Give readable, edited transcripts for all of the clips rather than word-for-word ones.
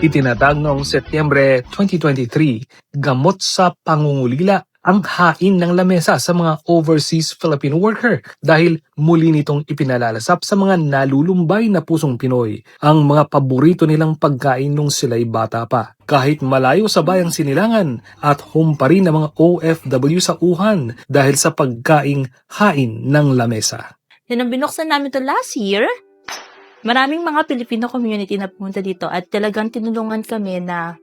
Itinatag noong Setyembre 2023, gamot sa pangungulila ang hain ng lamesa sa mga overseas Filipino worker dahil muli nitong ipinalalasap sa mga nalulumbay na pusong Pinoy ang mga paborito nilang pagkain nung sila'y bata pa. Kahit malayo sa bayang Sinilangan at home pa rin ng mga OFW sa Wuhan dahil sa pagkaing hain ng lamesa. Nung binuksan namin to last year, maraming mga Filipino community na pumunta dito at talagang tinulungan kami na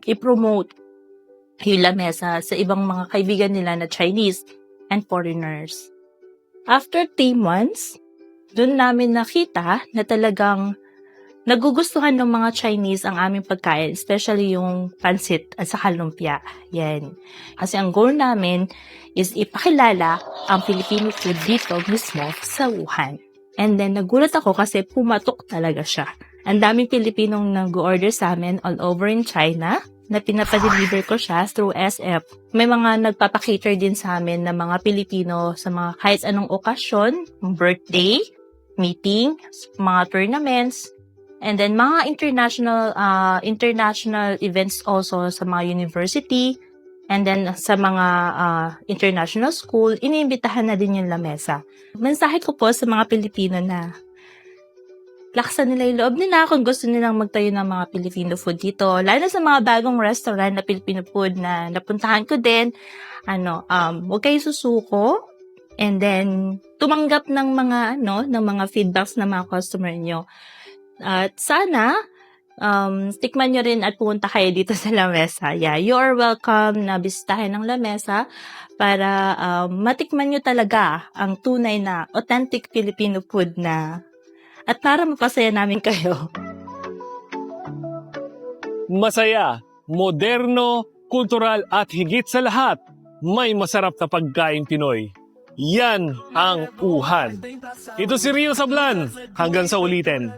i-promote yung lamesa sa ibang mga kaibigan nila na Chinese and foreigners. After 3 months, doon namin nakita na talagang nagugustuhan ng mga Chinese ang aming pagkain, especially yung pansit at saka lumpia. Yan. Kasi ang goal namin is ipakilala ang Filipino food dito mismo sa Wuhan. And then, nagulat ako kasi pumatok talaga siya. Ang daming Pilipinong nag-order sa amin all over in China na pinapadeliver ko siya through SF. May mga nagpapakater din sa amin na mga Pilipino sa mga kahit anong okasyon, birthday, meeting, mga tournaments, and then mga international events also sa mga university, and then sa mga international school, iniimbitahan na din yung lamesa. Mensahe ko po sa mga Pilipino na laksan nila yung loob nila kung gusto nilang magtayo ng mga Filipino food dito. Lalo na sa mga bagong restaurant na Filipino food na napuntahan ko din. Huwag kayo susuko. And then, tumanggap ng mga feedbacks ng mga customer nyo. At sana, tikman nyo rin at pumunta kayo dito sa lamesa. Yeah, you are welcome na bisitahin ng lamesa para matikman nyo talaga ang tunay na authentic Filipino food na at para mapasaya namin kayo. Masaya, moderno, kultural at higit sa lahat, may masarap na pagkain Pinoy. Yan ang Wuhan. Ito si Rio Sablan. Hanggang sa ulitin.